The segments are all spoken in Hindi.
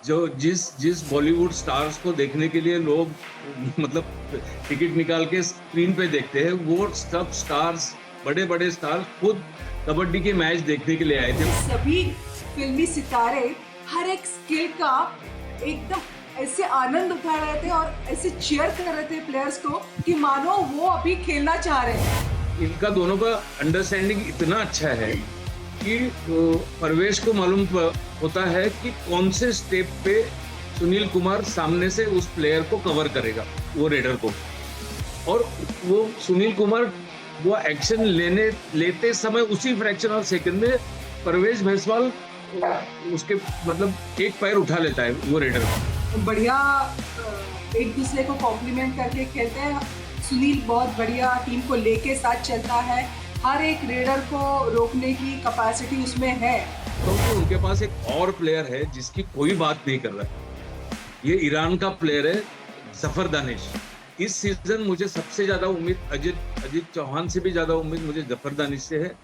जो जिस जिस बॉलीवुड स्टार्स को देखने के लिए लोग मतलब टिकट निकाल के स्क्रीन पे देखते हैं, वो सब स्टार्स, बड़े बड़े स्टार्स खुद कबड्डी के मैच देखने के लिए आए थे। सभी फिल्मी सितारे हर एक स्किल का एकदम ऐसे आनंद उठा रहे थे और ऐसे चीयर कर रहे थे प्लेयर्स को कि मानो वो अभी खेलना चाह रहे हैं। इनका दोनों का अंडरस्टैंडिंग इतना अच्छा है कि परवेश को मालूम होता है कि कौन से स्टेप पे सुनील कुमार सामने से उस प्लेयर को कवर करेगा, वो रेडर को। और वो सुनील कुमार वो एक्शन लेते समय उसी फ्रैक्शन ऑफ सेकंड में परवेश भैसवाल उसके मतलब एक पैर उठा लेता है वो रेडर का। बढ़िया एक दूसरे को कॉम्प्लीमेंट करके खेलते हैं। सुनील बहुत बढ़िया टीम को लेके साथ चलता है, हर एक रेडर को रोकने की कैपेसिटी उसमें है। क्योंकि उनके पास एक और प्लेयर है जिसकी कोई बात नहीं कर रहा है, ये ईरान का प्लेयर है जफर दानिश। इस सीजन मुझे सबसे ज्यादा उम्मीद अजित चौहान से भी ज्यादा उम्मीद मुझे जफर दानिश से है।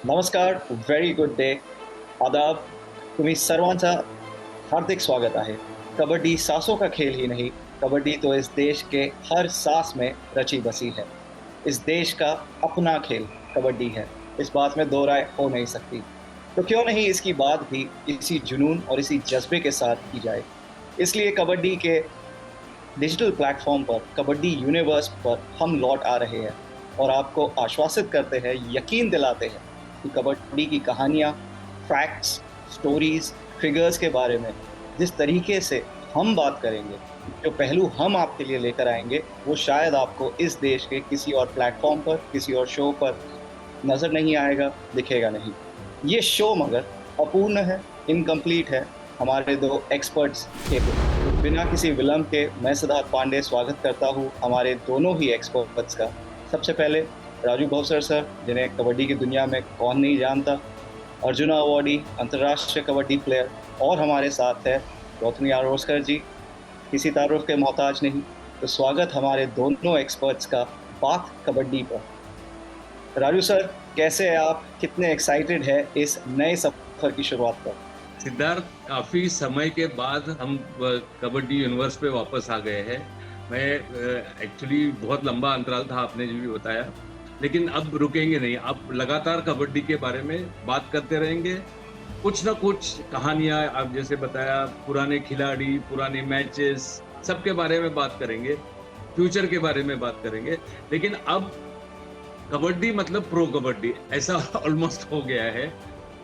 नमस्कार, व्हेरी गुड डे, आदाब, तुम्ही सर्वांचा हार्दिक स्वागत आहे। कबड्डी सांसों का खेल ही नहीं, कबड्डी तो इस देश के हर सांस में रची बसी है। इस देश का अपना खेल कबड्डी है, इस बात में दो राय हो नहीं सकती। तो क्यों नहीं इसकी बात भी इसी जुनून और इसी जज्बे के साथ की जाए। इसलिए कबड्डी के डिजिटल प्लेटफॉर्म पर, कबड्डी यूनिवर्स पर हम लौट आ रहे हैं और आपको आश्वासित करते हैं, यकीन दिलाते हैं कि कबड्डी की कहानियाँ, फैक्ट्स, स्टोरीज़, फिगर्स के बारे में जिस तरीके से हम बात करेंगे, जो पहलू हम आपके लिए लेकर आएंगे, वो शायद आपको इस देश के किसी और प्लेटफॉर्म पर, किसी और शो पर नज़र नहीं आएगा, दिखेगा नहीं। ये शो मगर अपूर्ण है, इनकम्प्लीट है हमारे दो एक्सपर्ट्स के। तो बिना किसी विलंब के मैं सिद्धार्थ पांडे स्वागत करता हूँ हमारे दोनों ही एक्सपर्ट्स का। सबसे पहले राजू भवसर सर, जिन्हें कबड्डी की दुनिया में कौन नहीं जानता, अर्जुना अवॉर्डी, अंतर्राष्ट्रीय कबड्डी प्लेयर, और हमारे साथ है गौतमी आरोस्कर जी, किसी तारुफ के मोहताज नहीं। तो स्वागत हमारे दोनों एक्सपर्ट्स का बात कबड्डी पर। राजू सर, कैसे हैं आप? कितने एक्साइटेड है इस नए सफर की शुरुआत पर? सिद्धार्थ, काफी समय के बाद हम कबड्डी यूनिवर्स पे वापस आ गए हैं। मैं एक्चुअली बहुत लंबा अंतराल था, आपने जो भी बताया, लेकिन अब रुकेंगे नहीं। अब लगातार कबड्डी के बारे में बात करते रहेंगे। कुछ ना कुछ कहानियां, आप जैसे बताया, पुराने खिलाड़ी, पुराने मैचेस, सबके बारे में बात करेंगे, फ्यूचर के बारे में बात करेंगे। लेकिन अब कबड्डी मतलब प्रो कबड्डी ऐसा ऑलमोस्ट हो गया है,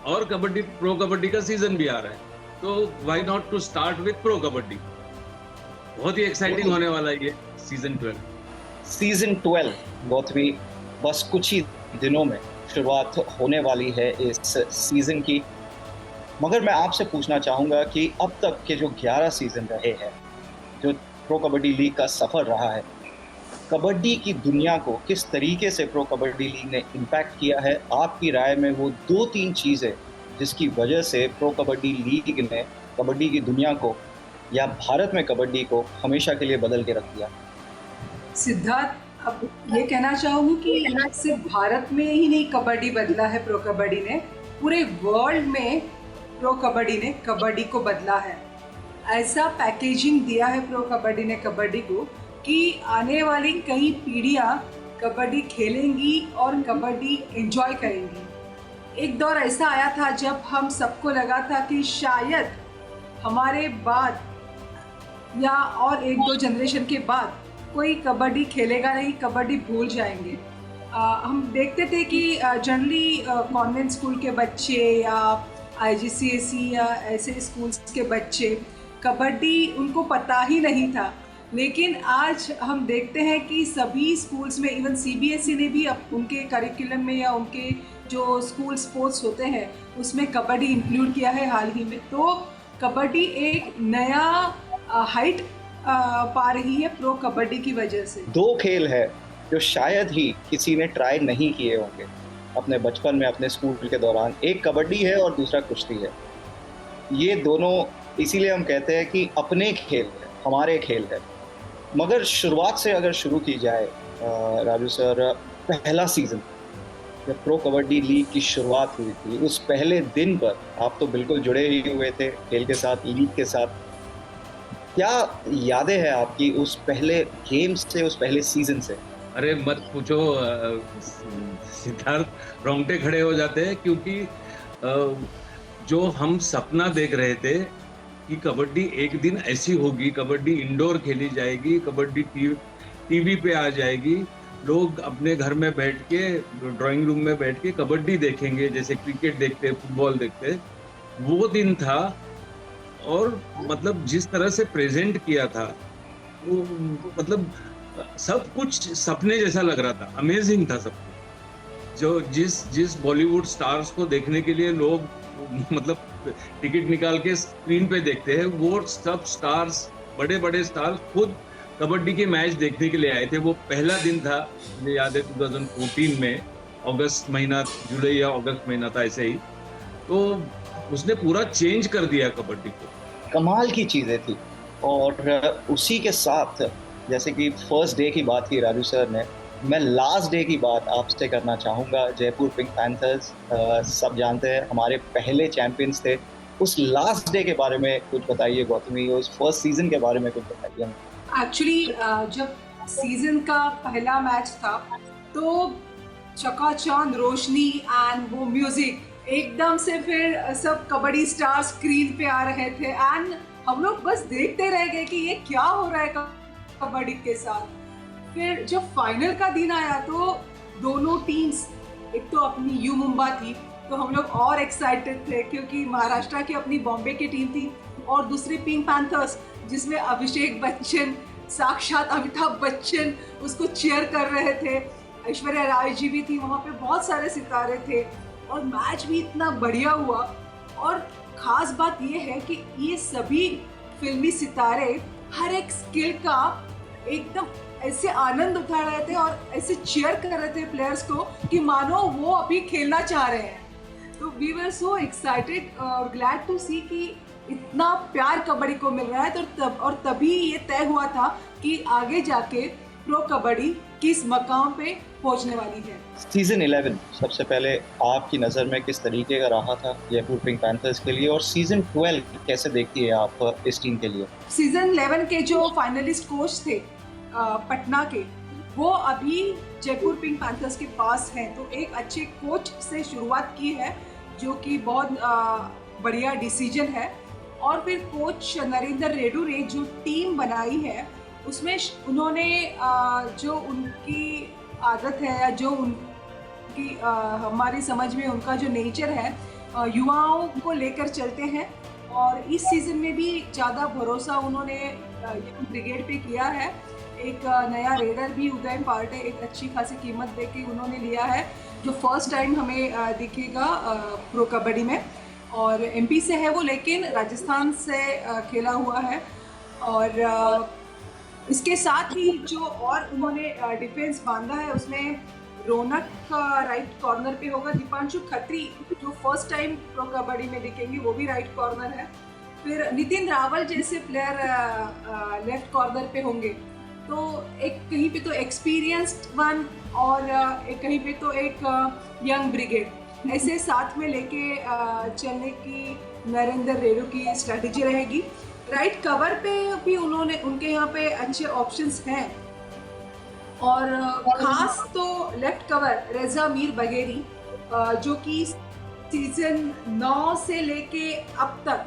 और कबड्डी, प्रो कबड्डी का सीजन भी आ रहा है, तो why not to start with pro Kabaddi. बहुत ही एक्साइटिंग होने वाला है ये सीजन 12 गौतमी, बस कुछ ही दिनों में शुरुआत होने वाली है इस सीज़न की। मगर मैं आपसे पूछना चाहूँगा कि अब तक के जो 11 सीज़न रहे हैं, जो प्रो कबड्डी लीग का सफ़र रहा है, कबड्डी की दुनिया को किस तरीके से प्रो कबड्डी लीग ने इम्पैक्ट किया है? आपकी राय में वो 2-3 चीज़ें जिसकी वजह से प्रो कबड्डी लीग ने कबड्डी की दुनिया को, या भारत में कबड्डी को, हमेशा के लिए बदल के रख दिया। सिद्धार्थ, अब ये कहना चाहूँगी कि सिर्फ भारत में ही नहीं कबड्डी बदला है, प्रो कबड्डी ने पूरे वर्ल्ड में प्रो कबड्डी ने कबड्डी को बदला है। ऐसा पैकेजिंग दिया है प्रो कबड्डी ने कबड्डी को कि आने वाली कई पीढ़ियाँ कबड्डी खेलेंगी और कबड्डी एंजॉय करेंगी। एक दौर ऐसा आया था जब हम सबको लगा था कि शायद हमारे बाद या और 1-2 जनरेशन के बाद कोई कबड्डी खेलेगा नहीं, कबड्डी भूल जाएंगे। हम देखते थे कि जनरली कॉन्वेंट स्कूल के बच्चे या IGCSE या ऐसे स्कूल्स के बच्चे, कबड्डी उनको पता ही नहीं था। लेकिन आज हम देखते हैं कि सभी स्कूल्स में, इवन CBSE ने भी अब उनके करिकुलम में या उनके जो स्कूल स्पोर्ट्स होते हैं उसमें कबड्डी इंक्लूड किया है हाल ही में। तो कबड्डी एक नया हाइट पा रही है प्रो कबड्डी की वजह से। 2 खेल है जो शायद ही किसी ने ट्राई नहीं किए होंगे अपने बचपन में, अपने स्कूल के दौरान। एक कबड्डी है और दूसरा कुश्ती है। ये दोनों इसीलिए हम कहते हैं कि अपने खेल है, हमारे खेल है। मगर शुरुआत से अगर शुरू की जाए राजू सर, पहला सीज़न जब प्रो कबड्डी लीग की शुरुआत हुई थी, उस पहले दिन पर आप तो बिल्कुल जुड़े ही हुए थे खेल के साथ, लीग के साथ। क्या यादें हैं आपकी उस पहले गेम से, उस पहले सीजन से? अरे मत पूछो सिद्धार्थ, रोंगटे खड़े हो जाते हैं, क्योंकि जो हम सपना देख रहे थे कि कबड्डी एक दिन ऐसी होगी, कबड्डी इंडोर खेली जाएगी, कबड्डी टीवी पे आ जाएगी, लोग अपने घर में बैठ के, ड्राइंग रूम में बैठ के कबड्डी देखेंगे जैसे क्रिकेट देखते, फुटबॉल देखते, वो दिन था। और मतलब जिस तरह से प्रेजेंट किया था वो, मतलब सब कुछ सपने जैसा लग रहा था, अमेजिंग था सब कुछ। जो जिस बॉलीवुड स्टार्स को देखने के लिए लोग मतलब टिकट निकाल के स्क्रीन पे देखते हैं, वो सब स्टार्स, बड़े बड़े स्टार्स खुद कबड्डी के मैच देखने के लिए आए थे। वो पहला दिन था, मुझे याद है 2014 में, अगस्त महीना, जुलाई या अगस्त महीना था ऐसे ही, तो उसने पूरा चेंज कर दिया कबड्डी को। कमाल की चीज़ें थी। और उसी के साथ, जैसे कि फर्स्ट डे की बात की राजू सर ने, मैं लास्ट डे की बात आपसे करना चाहूँगा। जयपुर पिंक पैंथर्स सब जानते हैं हमारे पहले चैंपियंस थे। उस लास्ट डे के बारे में कुछ बताइए गौतमी, उस फर्स्ट सीजन के बारे में कुछ बताइए। एक्चुअली जब सीजन का पहला मैच था तो चकाचौंध रोशनी एंड वो म्यूजिक एकदम से, फिर सब कबड्डी स्टार स्क्रीन पे आ रहे थे एंड हम लोग बस देखते रह गए कि ये क्या हो रहा है कबड्डी के साथ। फिर जब फाइनल का दिन आया तो दोनों टीम्स, एक तो अपनी यू मुंबा थी तो हम लोग और एक्साइटेड थे क्योंकि महाराष्ट्र की अपनी बॉम्बे की टीम थी, और दूसरी पिंक पैंथर्स जिसमें अभिषेक बच्चन, साक्षात अमिताभ बच्चन उसको चीयर कर रहे थे, ऐश्वर्या राय जी भी थी वहाँ पे, बहुत सारे सितारे थे और मैच भी इतना बढ़िया हुआ। और ख़ास बात ये है कि ये सभी फिल्मी सितारे हर एक स्किल का एकदम ऐसे आनंद उठा रहे थे और ऐसे चीयर कर रहे थे प्लेयर्स को कि मानो वो अभी खेलना चाह रहे हैं। तो वी वर सो एक्साइटेड और ग्लैड टू सी कि इतना प्यार कबड्डी को मिल रहा है। तो तभी ये तय हुआ था कि आगे जाके प्रो कबड्डी किस मकाम पे पहुंचने वाली है। सीजन 11 सबसे पहले आपकी नज़र में किस तरीके का रहा था जयपुर पिंक पैंथर्स के लिए, और सीजन 12 कैसे देखती है आप इस टीम के लिए? सीजन 11 के जो फाइनलिस्ट कोच थे पटना के, वो अभी जयपुर पिंक पैंथर्स के पास हैं। तो एक अच्छे कोच से शुरुआत की है जो कि बहुत बढ़िया डिसीजन है। और फिर कोच नरेंद्र रेड्डू ने जो टीम बनाई है उसमें उन्होंने जो उनकी आदत है या जो उनकी हमारी समझ में उनका जो नेचर है, युवाओं को लेकर चलते हैं। और इस सीज़न में भी ज़्यादा भरोसा उन्होंने ब्रिगेड पे किया है। एक नया रेडर भी उदय पार्टे एक अच्छी खासी कीमत दे के उन्होंने लिया है, जो फर्स्ट टाइम हमें दिखेगा प्रो कबड्डी में। और एमपी से है वो, लेकिन राजस्थान से खेला हुआ है। और इसके साथ ही जो और उन्होंने डिफेंस बांधा है उसमें रौनक का राइट कॉर्नर पे होगा, दीपांशु खत्री जो फर्स्ट टाइम प्रो कबड्डी में दिखेंगे वो भी राइट कॉर्नर है। फिर नितिन रावल जैसे प्लेयर लेफ्ट कॉर्नर पे होंगे। तो एक कहीं पे तो एक्सपीरियंस्ड वन और एक कहीं पे तो एक यंग ब्रिगेड, ऐसे साथ में लेके चलने की नरेंद्र रेड्डू की स्ट्रेटजी रहेगी। राइट कवर पे भी उन्होंने उनके यहाँ पे अच्छे ऑप्शंस हैं। और खास तो लेफ्ट कवर रेजा मीर बघेरी जो कि सीजन 9 से लेके अब तक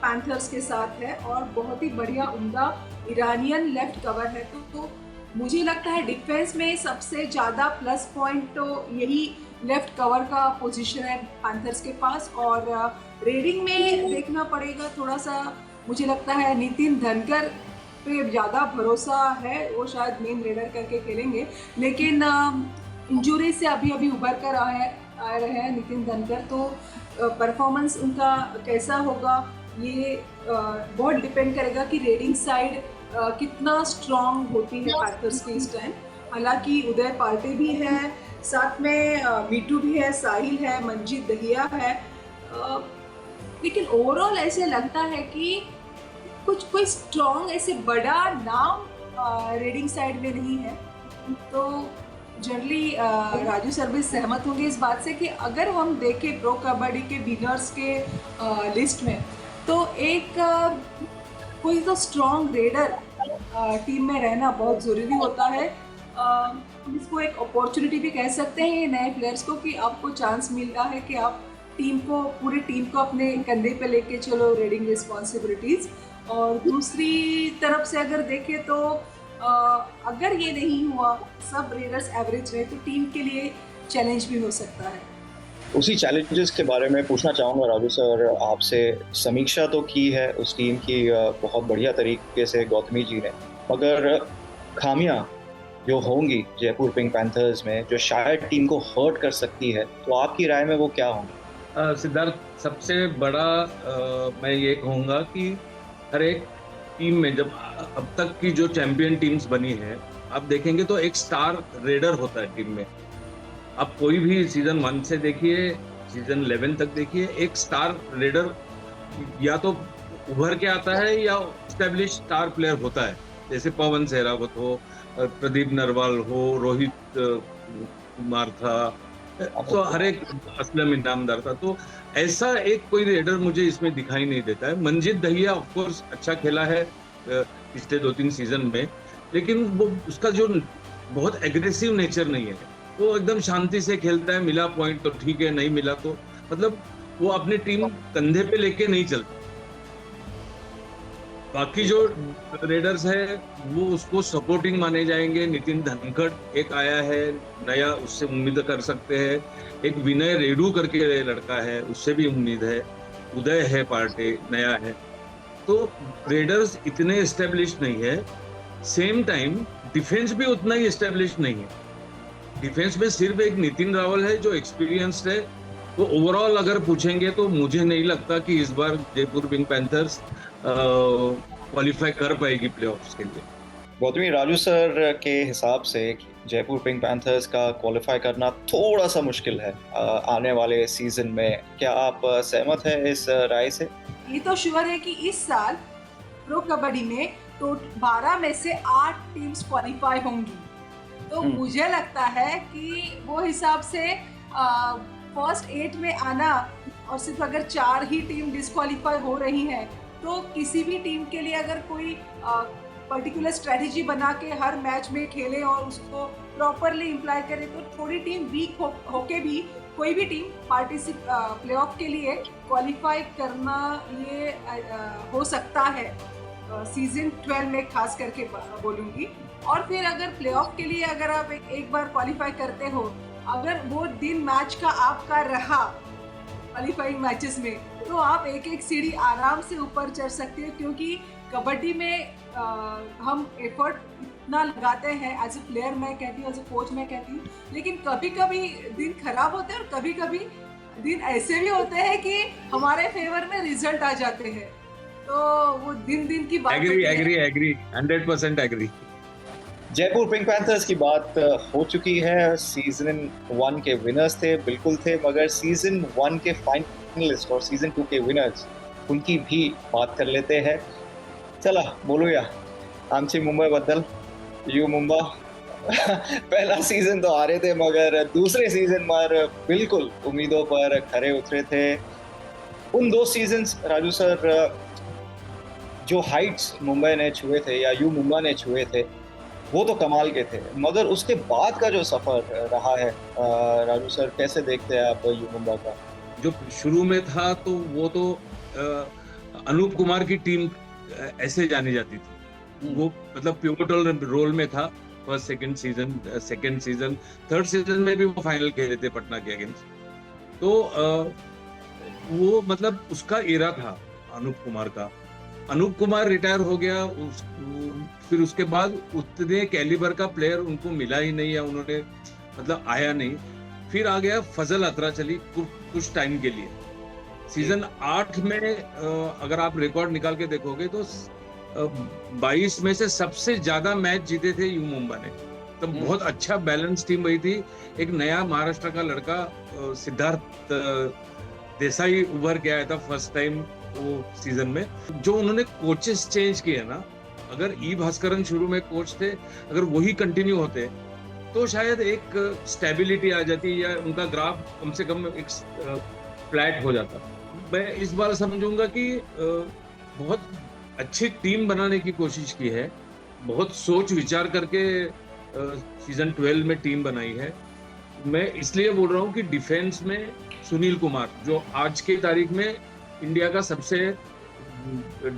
पैंथर्स के साथ है और बहुत ही बढ़िया उम्दा ईरानियन लेफ्ट कवर है। तो मुझे लगता है डिफेंस में सबसे ज़्यादा प्लस पॉइंट तो यही लेफ्ट कवर का पोजीशन है पैंथर्स के पास। और रेडिंग में देखना पड़ेगा थोड़ा सा, मुझे लगता है नितिन धनकर पे ज़्यादा भरोसा है, वो शायद मेन रेडर करके खेलेंगे। लेकिन इंजरी से अभी उभर कर आ रहे हैं नितिन धनकर, तो परफॉर्मेंस उनका कैसा होगा ये बहुत डिपेंड करेगा कि रेडिंग साइड कितना स्ट्रॉन्ग होती है पैंथर्स की इस टाइम। हालांकि उदय पार्टे भी है, साथ में मीटू भी है, साहिल है, मंजीत दहिया है, लेकिन ओवरऑल ऐसे लगता है कि कोई स्ट्रॉन्ग ऐसे बड़ा नाम रेडिंग साइड में नहीं है। तो जनरली राजू सर भी सहमत होंगे इस बात से कि अगर हम देखें प्रो कबड्डी के विनर्स के लिस्ट में, तो एक कोई तो स्ट्रॉन्ग रेडर टीम में रहना बहुत ज़रूरी होता है। इसको एक अपॉर्चुनिटी भी कह सकते हैं ये नए प्लेयर्स को, कि आपको चांस मिल रहा है कि आप पूरी टीम को अपने कंधे पे लेके चलो, रेडिंग रिस्पॉन्सिबिलिटीज़। और दूसरी तरफ से अगर देखें तो अगर ये नहीं हुआ, सब रेडर्स एवरेज रहे, तो टीम के लिए चैलेंज भी हो सकता है। उसी चैलेंजेस के बारे में पूछना चाहूँगा राजू सर आपसे। समीक्षा तो की है उस टीम की बहुत बढ़िया तरीके से गौतमी जी ने, मगर खामियां जो होंगी जयपुर पिंक पैंथर्स में, जो शायद टीम को हर्ट कर सकती है, तो आपकी राय में वो क्या होंगी? सिद्धार्थ, सबसे बड़ा मैं ये कहूँगा कि हर एक टीम में, जब अब तक की जो चैंपियन टीम्स बनी है, आप देखेंगे तो एक स्टार रेडर होता है टीम में। आप कोई भी सीजन 1 से देखिए, सीजन 11 तक देखिए, एक स्टार रेडर या तो उभर के आता है या एस्टेब्लिश स्टार प्लेयर होता है। जैसे पवन सहरावत हो, प्रदीप नरवाल हो, रोहित कुमार था, तो हर एक असलम इनामदार था। तो ऐसा एक कोई रेडर मुझे इसमें दिखाई नहीं देता है। मंजीत दहिया ऑफ कोर्स अच्छा खेला है पिछले 2-3 सीजन में, लेकिन वो उसका जो बहुत एग्रेसिव नेचर नहीं है। वो एकदम शांति से खेलता है, मिला पॉइंट तो ठीक है, नहीं मिला तो मतलब वो अपनी टीम कंधे पे लेके नहीं चलता। बाकी जो रेडर्स है वो उसको सपोर्टिंग माने जाएंगे। नितिन धनखड़ एक आया है नया, उससे उम्मीद कर सकते हैं। एक विनय रेडू करके लड़का है, उससे भी उम्मीद है। उदय है पार्टे नया है। तो रेडर्स इतने एस्टेब्लिश नहीं है। सेम टाइम डिफेंस भी उतना ही एस्टेब्लिश नहीं है। डिफेंस में सिर्फ एक नितिन रावल है जो एक्सपीरियंस्ड है। तो ओवरऑल अगर पूछेंगे तो मुझे नहीं लगता कि इस बार जयपुर पिंक पैंथर्स क्वालिफाई कर पाएगी प्लेऑफ्स के लिए। गौतमी, राजू सर के हिसाब से जयपुर पिंक पैंथर्स का क्वालिफाई करना थोड़ा सा मुश्किल है आने वाले सीजन में। क्या आप सहमत हैं इस राय से? ये तो श्योर है कि इस साल प्रो कबड्डी में तो 12 में से 8 टीम्स क्वालिफाई होंगी। तो मुझे लगता है कि वो हिसाब से फर्स्ट 8 में आना, और सिर्फ अगर 4 ही टीम डिस्क्वालीफाई हो रही हैं, तो किसी भी टीम के लिए अगर कोई पर्टिकुलर स्ट्रेटेजी बना के हर मैच में खेले और उसको प्रॉपरली इम्प्लाई करे, तो थोड़ी टीम वीक होके भी कोई भी टीम प्लेऑफ के लिए क्वालिफाई करना ये हो सकता है सीजन 12 में, खास करके बोलूँगी। और फिर अगर प्लेऑफ के लिए अगर आप एक बार क्वालिफाई करते हो, अगर वो दिन मैच का आपका रहा क्वालिफाइंग मैचेस में, तो आप एक सीढ़ी आराम से ऊपर चढ़ सकते हो। क्योंकि कबड्डी में हम एफर्ट इतना लगाते हैं, एज ए प्लेयर मैं कहती हूँ, एज ए कोच मैं कहती हूँ, लेकिन कभी कभी दिन खराब होते हैं और कभी कभी दिन ऐसे भी होते हैं कि हमारे फेवर में रिजल्ट आ जाते हैं। तो वो दिन की बात agree 100% agree. Jaipur Pink Panthers की बात हो चुकी है। सीजन 1 के विनर्स थे, बिल्कुल थे, मगर सीजन 1 के फाइनलिस्ट और सीजन 2 के विनर्स, उनकी भी बात कर लेते हैं। चला बोलूया आमची मुंबई बद्दल। यू मुंबा पहला सीजन तो हारे थे, मगर दूसरे सीजन में बिल्कुल उम्मीदों पर खरे उतरे थे। उन 2 सीजन्स राजू सर, जो हाइट्स मुंबई ने छुए थे या यू मुंबा ने छुए थे, वो तो कमाल के थे, मगर उसके बाद का जो सफ़र रहा है राजू सर, कैसे देखते हैं आप यू मुंबा का? जो शुरू में था तो वो तो अनूप कुमार की टीम ऐसे जानी जाती थी। वो मतलब पिवोटल रोल में था first second season, third season में भी वो फाइनल खेले थे पटना के अगेंस्ट। तो वो मतलब उसका एरा था अनूप कुमार का। अनूप कुमार रिटायर हो गया, फिर उसके बाद उतने कैलिबर का प्लेयर उनको मिला ही नहीं, या उन्होंने मतलब आया नहीं। फिर आ गया फजल अतरा चली कुछ टाइम के लिए। सीजन 8 में अगर आप रिकॉर्ड निकाल के देखोगे तो 22 में से सबसे ज्यादा मैच जीते थे यू मुंबा ने। तो बहुत अच्छा बैलेंस टीम रही थी। एक नया महाराष्ट्र का लड़का सिद्धार्थ देसाई उभर के आया था फर्स्ट टाइम वो सीजन में। जो उन्होंने कोचेस चेंज किए ना, अगर ई भास्करन शुरू में कोच थे, अगर वही कंटिन्यू होते तो शायद एक स्टेबिलिटी आ जाती या उनका ग्राफ कम से कम एक फ्लैट हो जाता। मैं इस बार समझूंगा कि बहुत अच्छी टीम बनाने की कोशिश की है, बहुत सोच विचार करके सीजन 12 में टीम बनाई है। मैं इसलिए बोल रहा हूँ कि डिफेंस में सुनील कुमार जो आज की तारीख में इंडिया का सबसे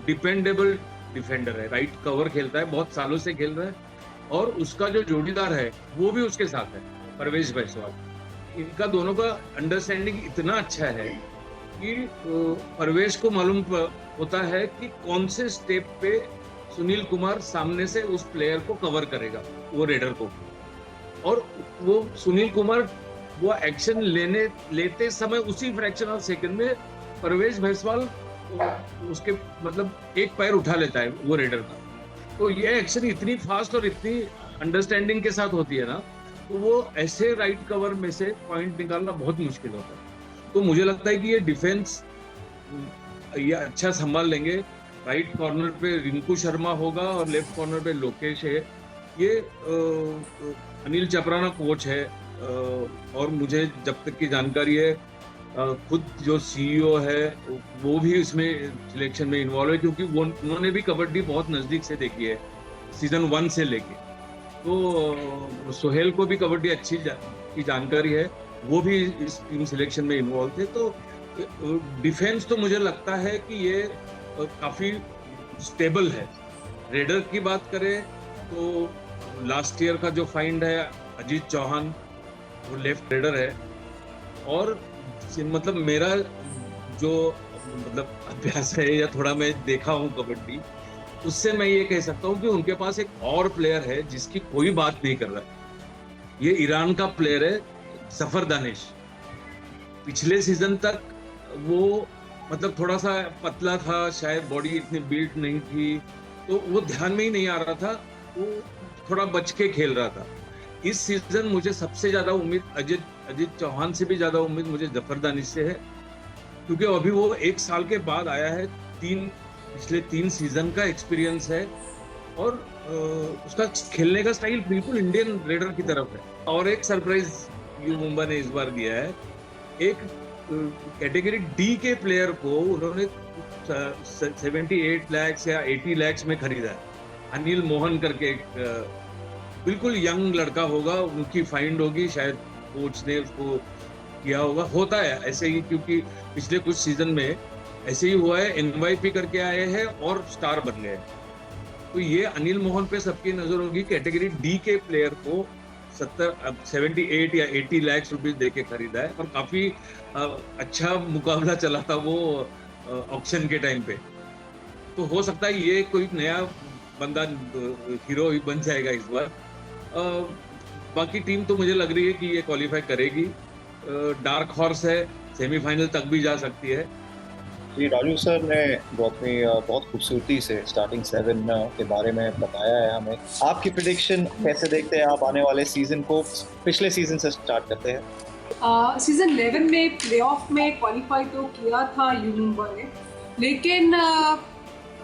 डिपेंडेबल डिफेंडर है, राइट कवर खेलता है, बहुत सालों से खेल रहा है, और उसका जो जोड़ीदार है वो भी उसके साथ है, परवेश बैसवाल। इनका दोनों का अंडरस्टैंडिंग इतना अच्छा है कि परवेश को मालूम होता है कि कौन से स्टेप पे सुनील कुमार सामने से उस प्लेयर को कवर करेगा, वो रेडर को, और वो सुनील कुमार वो एक्शन लेते समय उसी फ्रैक्शन ऑफ सेकंड में परवेश बैसवाल उसके मतलब एक पैर उठा लेता है वो रेडर का। तो ये एक्शन इतनी फास्ट और इतनी अंडरस्टैंडिंग के साथ होती है ना, तो वो ऐसे राइट कवर में से पॉइंट निकालना बहुत मुश्किल होता है। तो मुझे लगता है कि ये डिफेंस ये अच्छा संभाल लेंगे। राइट कॉर्नर पे रिंकू शर्मा होगा और लेफ्ट कॉर्नर पे लोकेश है। ये अनिल चपराना कोच है, और मुझे जब तक की जानकारी है खुद जो सीईओ है वो भी इसमें सिलेक्शन में इन्वॉल्व है, क्योंकि वो उन्होंने भी कबड्डी बहुत नज़दीक से देखी है सीजन 1 से लेके। तो सोहेल को भी कबड्डी अच्छी की जानकारी है, वो भी इस टीम सिलेक्शन में इन्वॉल्व थे। तो डिफेंस तो मुझे लगता है कि ये काफ़ी स्टेबल है। रेडर की बात करें तो लास्ट ईयर का जो फाइंड है अजीत चौहान, वो लेफ्ट रेडर है, और मतलब मेरा जो मतलब अभ्यास है या थोड़ा मैं देखा हूँ कबड्डी, उससे मैं ये कह सकता हूँ कि उनके पास एक और प्लेयर है जिसकी कोई बात नहीं कर रहा है। ये ईरान का प्लेयर है जफर दानिश। पिछले सीजन तक वो मतलब थोड़ा सा पतला था, शायद बॉडी इतनी बिल्ट नहीं थी, तो वो ध्यान में ही नहीं आ रहा था, वो थोड़ा बच के खेल रहा था। इस सीजन मुझे सबसे ज्यादा उम्मीद अजीत चौहान से भी ज्यादा उम्मीद मुझे जफर दानिश से है, क्योंकि अभी वो 1 साल के बाद आया है, पिछले 3 सीजन का एक्सपीरियंस है, और उसका खेलने का स्टाइल बिल्कुल इंडियन रेडर की तरफ है। और एक सरप्राइज यू मुंबई ने इस बार दिया है, एक कैटेगरी डी के प्लेयर को उन्होंने 78 लाख या 80 लाख में खरीदा है। अनिल मोहन करके एक बिल्कुल यंग लड़का होगा, उनकी फाइंड होगी, शायद कोच ने उसको किया होगा, होता है ऐसे ही, क्योंकि पिछले कुछ सीजन में ऐसे ही हुआ है, एनवाईपी करके आए हैं और स्टार बन गए। तो ये अनिल मोहन पे सबकी नजर होगी। कैटेगरी डी के प्लेयर को 78 या 80 लाख रुपए दे के खरीदा है, और काफी अच्छा मुकाबला चला था वो ऑक्शन के टाइम पे। तो हो सकता है ये कोई नया बंदा हीरो ही बन जाएगा इस बार। बाकी टीम तो मुझे लग रही है कि ये क्वालिफाई करेगी, डार्क हॉर्स है, सेमीफाइनल तक भी जा सकती है। जी, राजू सर ने बहुत खूबसूरती से स्टार्टिंग 7 के बारे में बताया है हमें। आपकी प्रेडिक्शन कैसे देखते हैं आप आने वाले सीजन को? पिछले सीजन से स्टार्ट करते हैं। सीजन 11 में प्लेऑफ में क्वालिफाई तो किया था यू मुंबई ने, लेकिन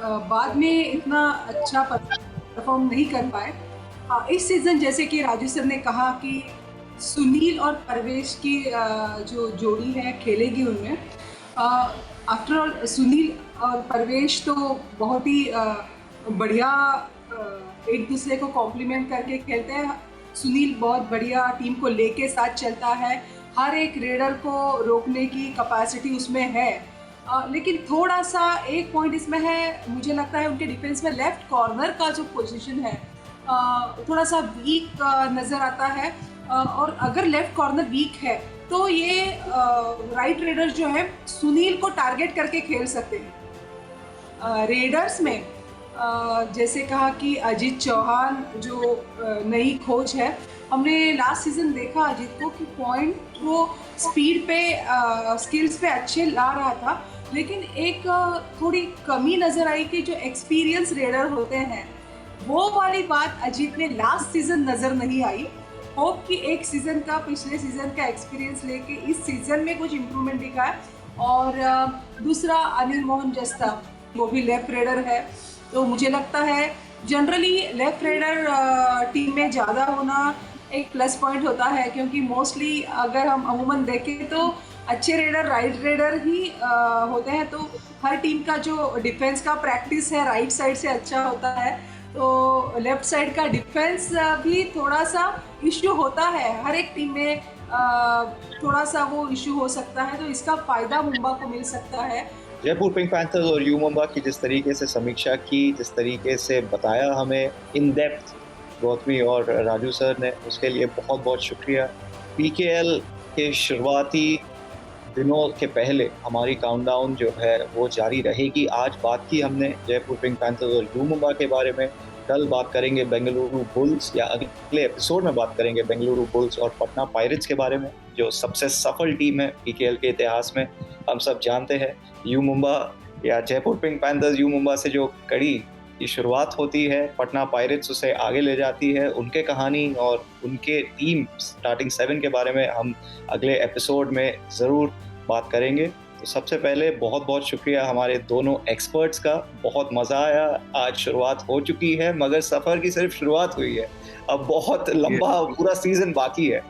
बाद में इतना अच्छा परफॉर्म नहीं कर पाए। इस सीज़न जैसे कि राजू सर ने कहा कि सुनील और परवेश की जो जोड़ी है खेलेगी उनमें। आफ्टर ऑल सुनील और परवेश तो बहुत ही बढ़िया एक दूसरे को कॉम्प्लीमेंट करके खेलते हैं। सुनील बहुत बढ़िया टीम को लेके साथ चलता है, हर एक रेडर को रोकने की कैपेसिटी उसमें है। लेकिन थोड़ा सा एक पॉइंट इसमें है, मुझे लगता है उनके डिफेंस में लेफ्ट कॉर्नर का जो पोजीशन है थोड़ा सा वीक नज़र आता है, और अगर लेफ्ट कॉर्नर वीक है तो ये राइट रेडर जो है सुनील को टारगेट करके खेल सकते हैं। रेडर्स में जैसे कहा कि अजीत चौहान जो नई कोच है, हमने लास्ट सीजन देखा अजीत को कि पॉइंट वो स्पीड पे स्किल्स पे अच्छे ला रहा था, लेकिन एक थोड़ी कमी नज़र आई कि जो एक्सपीरियंस रेडर होते हैं वो वाली बात अजीत में लास्ट सीजन नज़र नहीं आई। होप कि एक सीज़न का पिछले सीज़न का एक्सपीरियंस लेके इस सीज़न में कुछ इम्प्रूवमेंट दिखा है। और दूसरा अनिल मोहन जस्ता, वो भी लेफ्ट रेडर है, तो मुझे लगता है जनरली लेफ्ट रेडर टीम में ज़्यादा होना एक प्लस पॉइंट होता है, क्योंकि मोस्टली अगर हम अमूमन देखें तो अच्छे रेडर राइट रेडर ही होते हैं, तो हर टीम का जो डिफेंस का प्रैक्टिस है राइट साइड से अच्छा होता है, तो लेफ्ट साइड का डिफेंस भी थोड़ा सा इश्यू होता है, हर एक टीम में थोड़ा सा वो इश्यू हो सकता है, तो इसका फ़ायदा मुंबा को मिल सकता है। जयपुर पिंक पैंथर्स और यू मुंबा की जिस तरीके से समीक्षा की, जिस तरीके से बताया हमें इन डेप्थ गौतमी और राजू सर ने, उसके लिए बहुत बहुत शुक्रिया। पीकेएल के शुरुआती दिनों के पहले हमारी काउंटडाउन जो है वो जारी रहेगी। आज बात की हमने जयपुर पिंक पैंथर्स और यू मुंबा के बारे में, कल बात करेंगे बेंगलुरु बुल्स, या अगले एपिसोड में बात करेंगे बेंगलुरु बुल्स और पटना पायरेट्स के बारे में, जो सबसे सफल टीम है पीकेएल के इतिहास में। हम सब जानते हैं यू मुंबा या Jaipur Pink panthers you Mumba से जो कड़ी की शुरुआत होती है, पटना पायरेट्स उसे आगे ले जाती है। उनके कहानी और उनके टीम स्टार्टिंग 7 के बारे में हम अगले एपिसोड में ज़रूर बात करेंगे। तो सबसे पहले बहुत बहुत शुक्रिया हमारे दोनों एक्सपर्ट्स का, बहुत मज़ा आया। आज शुरुआत हो चुकी है मगर सफ़र की सिर्फ शुरुआत हुई है, अब बहुत लंबा पूरा सीज़न बाकी है।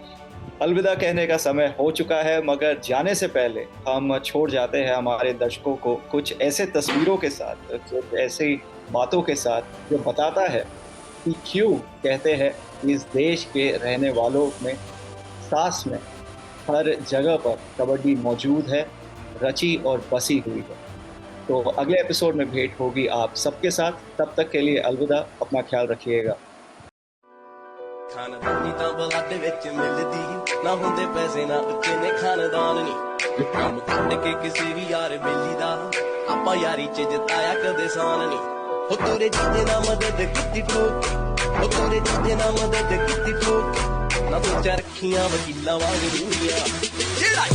अलविदा कहने का समय हो चुका है, मगर जाने से पहले हम छोड़ जाते हैं हमारे दर्शकों को कुछ ऐसे तस्वीरों के साथ, कुछ ऐसी बातों के साथ जो बताता है कि क्यों कहते हैं इस देश के रहने वालों में, सांस में, हर जगह पर कबड्डी मौजूद है, रची और बसी हुई है। तो अगले एपिसोड में भेंट होगी आप सबके साथ, तब तक के लिए अलविदा, अपना ख्याल रखिएगा। ਖਾਨਦਾਨੀ ਤਾਂ ਬਲੱਡ ਵਿੱਚ ਮਿਲਦੀ ਨਾ ਹੁੰਦੇ ਪੈਸੇ ਨਾ ਉੱਤੇ ਨੇ ਖਾਨਦਾਨ ਨਹੀਂ ਕੰਮ ਖੰਡ ਕੇ ਕਿਸੇ ਵੀ ਯਾਰ ਬੇਲੀ ਦਾ ਆਪਾਂ ਯਾਰੀ ਚ ਜਿਤਾਇਆ ਕਦੇ ਸਾਨ ਨਹੀਂ ਹੋ ਤੇਰੇ ਜਿਹਦੇ ਨਾਲ ਮਦਦ ਕੀਤੀ ਠੋਕ ਹੋ ਤੇਰੇ ਜਿਹਦੇ ਨਾਲ ਮਦਦ ਕੀਤੀ ਠੋਕ ਨਾ ਸੋਚ ਰੱਖੀਆਂ ਵਕੀਲਾਂ ਵਾਂਗ ਦੁਨੀਆ ਜਿਹੜਾ